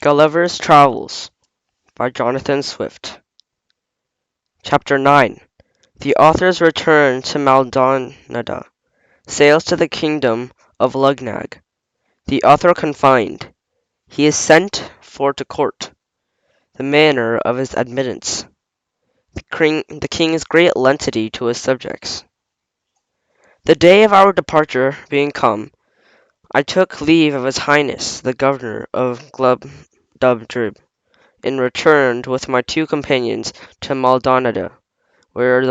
Gulliver's Travels by Jonathan Swift. Chapter 9. The author's return to Maldonada. Sails to the kingdom of Lugnag. The author confined. He is sent for to court. The manner of his admittance. The king's great lenity to his subjects. The day of our departure being come, I took leave of his highness the governor of Glubbdubdrib, and returned with my two companions to Maldonada, where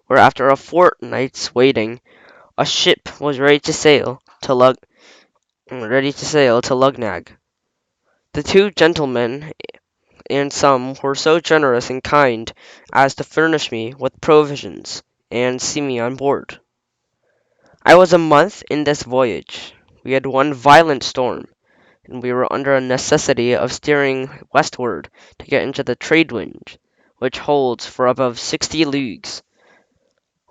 after a fortnight's waiting, a ship was ready to sail to Lugnag. The two gentlemen and some were so generous and kind as to furnish me with provisions and see me on board. I was a month in this voyage. We had one violent storm, and we were under a necessity of steering westward to get into the trade wind, which holds for above 60 leagues.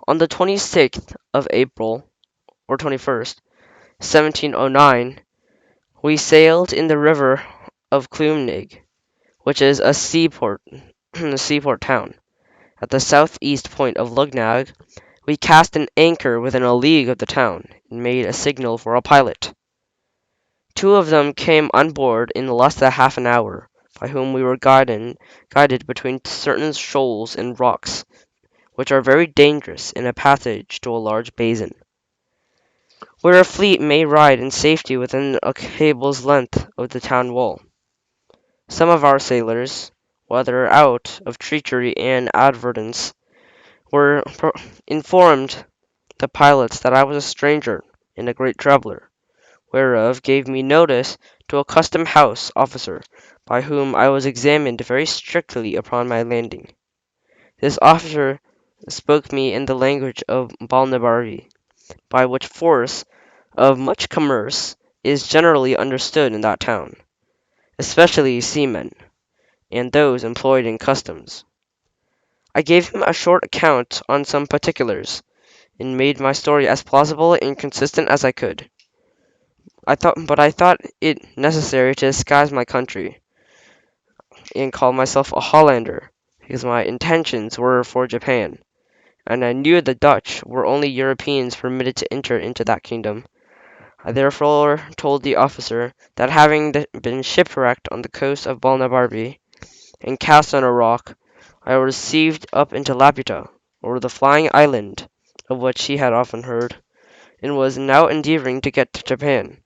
On the 26th of April, or 21st, 1709, we sailed in the river of Clumnig, which is a seaport, a seaport town. At the southeast point of Lugnag, we cast an anchor within a league of the town, and made a signal for a pilot. Two of them came on board in less than half an hour, by whom we were guided between certain shoals and rocks, which are very dangerous in a passage to a large basin, where a fleet may ride in safety within a cable's length of the town wall. Some of our sailors, whether out of treachery and advertence, informed the pilots that I was a stranger and a great traveller, whereof gave me notice to a custom-house officer, by whom I was examined very strictly upon my landing. This officer spoke me in the language of Balnibarbi, by which force of much commerce is generally understood in that town, especially seamen, and those employed in customs. I gave him a short account on some particulars, and made my story as plausible and consistent as I could. I thought it necessary to disguise my country, and call myself a Hollander, because my intentions were for Japan, and I knew the Dutch were only Europeans permitted to enter into that kingdom. I therefore told the officer that having been shipwrecked on the coast of Balnibarbi, and cast on a rock, I was received up into Laputa, or the Flying Island, of which he had often heard, and was now endeavouring to get to Japan,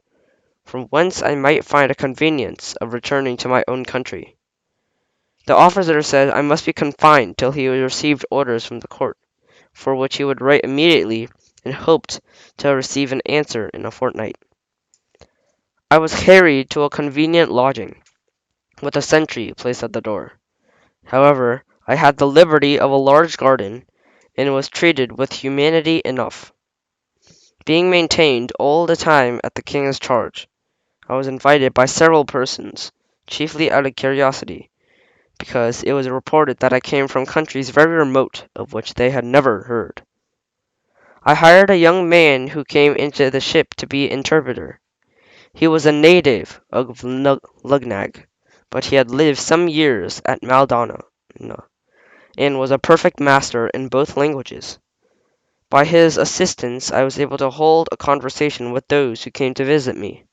from whence I might find a convenience of returning to my own country. The officer said I must be confined till he received orders from the court, for which he would write immediately, and hoped to receive an answer in a fortnight. I was carried to a convenient lodging, with a sentry placed at the door. However, I had the liberty of a large garden, and was treated with humanity enough. Being maintained all the time at the king's charge, I was invited by several persons, chiefly out of curiosity, because it was reported that I came from countries very remote of which they had never heard. I hired a young man who came into the ship to be interpreter. He was a native of Lugnag, but he had lived some years at Maldonada, and was a perfect master in both languages. By his assistance I was able to hold a conversation with those who came to visit me,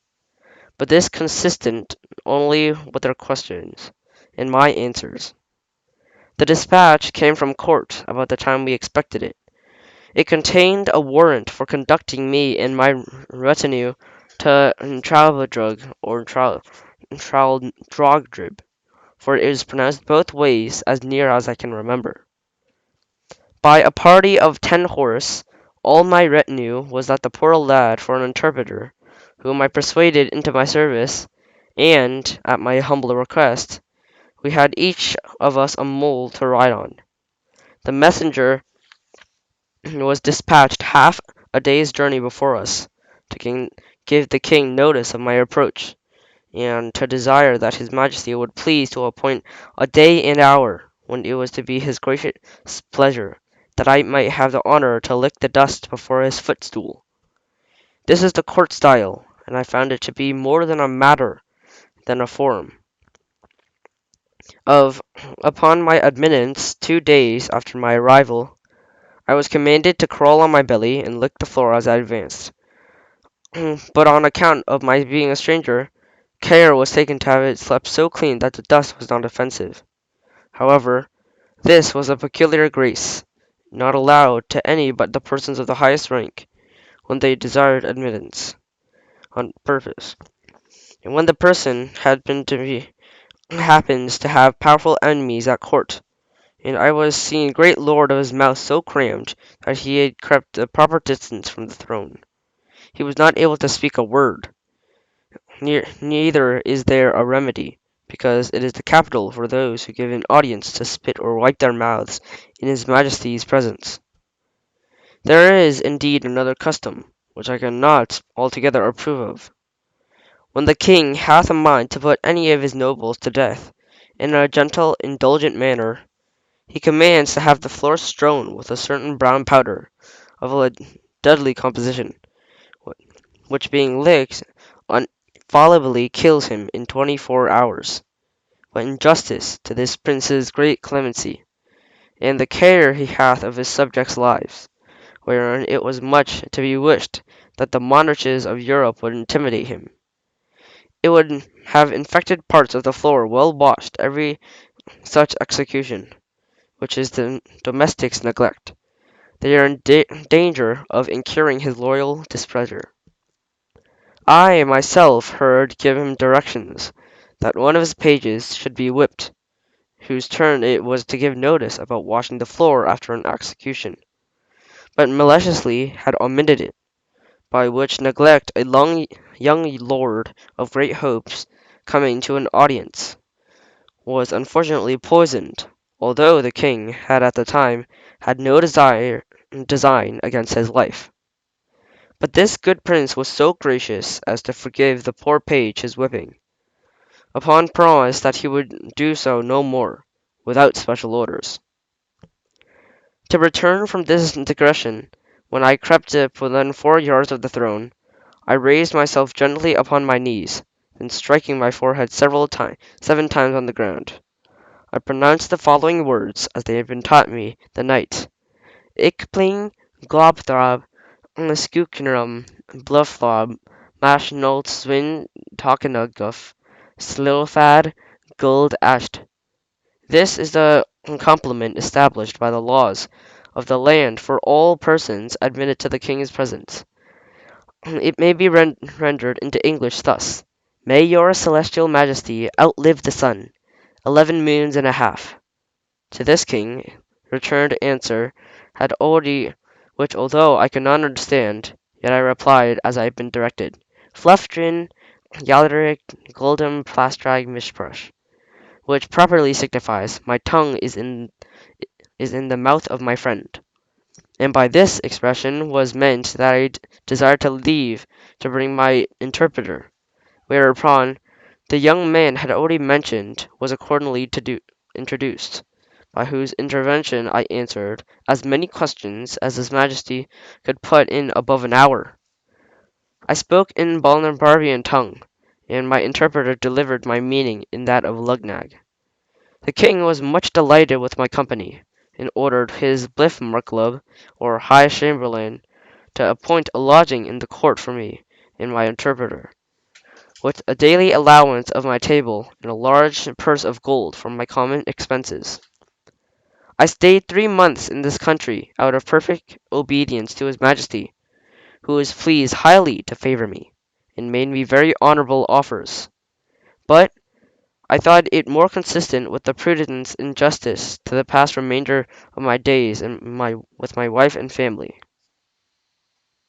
but this consisted only with their questions and my answers. The dispatch came from court about the time we expected it. It contained a warrant for conducting me and my retinue to Tralbadrug or Traldrogdrib, for it is pronounced both ways as near as I can remember. By a party of 10 horse, all my retinue was that the poor lad for an interpreter, whom I persuaded into my service, and, at my humble request, we had each of us a mule to ride on. The messenger was dispatched half a day's journey before us, to give the king notice of my approach, and to desire that his majesty would please to appoint a day and hour when it was to be his gracious pleasure that I might have the honour to lick the dust before his footstool. This is the court style, and I found it to be more than a matter than a form. Of Upon my admittance 2 days after my arrival, I was commanded to crawl on my belly and lick the floor as I advanced. But on account of my being a stranger, care was taken to have it swept so clean that the dust was not offensive. However, this was a peculiar grace, not allowed to any but the persons of the highest rank, when they desired admittance, on purpose. And when the person happens to have powerful enemies at court, and I was seen great lord of his mouth so crammed that he had crept a proper distance from the throne. He was not able to speak a word, neither is there a remedy, because it is the capital for those who give an audience to spit or wipe their mouths in his majesty's presence. There is indeed another custom, which I cannot altogether approve of. When the king hath a mind to put any of his nobles to death, in a gentle, indulgent manner, he commands to have the floor strown with a certain brown powder, of a deadly composition, which being licked infallibly kills him in 24 hours. But in justice to this prince's great clemency, and the care he hath of his subjects' lives, wherein it was much to be wished that the monarchs of Europe would imitate him, it would have infected parts of the floor well washed every such execution, which is the domestic's neglect. They are in danger of incurring his loyal displeasure. I myself heard give him directions that one of his pages should be whipped, whose turn it was to give notice about washing the floor after an execution, but maliciously had omitted it, by which neglect a young lord of great hopes, coming to an audience, was unfortunately poisoned, although the king had at the time had no design against his life. But this good prince was so gracious as to forgive the poor page his whipping, upon promise that he would do so no more, without special orders. To return from this digression, when I crept up within 4 yards of the throne, I raised myself gently upon my knees, then striking my forehead 7 times on the ground, I pronounced the following words as they had been taught me the night: "Ich pling globthrob skuknrum blufflob mash nolt swin talkenuguf slilfad guld asht." This is the compliment established by the laws of the land for all persons admitted to the king's presence. It may be rendered into English thus: "May your celestial majesty outlive the sun 11 moons and a half." To this king, returned answer had already, which although I could not understand, yet I replied as I had been directed: "Fluffdrin Yaleric Goldem Plastrag Mishprush," which properly signifies, "My tongue is in the mouth of my friend." And by this expression was meant that I desired to leave to bring my interpreter, whereupon the young man had already mentioned was accordingly introduced, by whose intervention I answered as many questions as his majesty could put in above an hour. I spoke in Balnarbarbian tongue, and my interpreter delivered my meaning in that of Lugnag. The king was much delighted with my company, and ordered his Bliffmarklub, or High Chamberlain, to appoint a lodging in the court for me and my interpreter, with a daily allowance of my table, and a large purse of gold for my common expenses. I stayed 3 months in this country out of perfect obedience to his majesty, who was pleased highly to favour me, and made me very honourable offers. But I thought it more consistent with the prudence and justice to the past remainder of my days with my wife and family.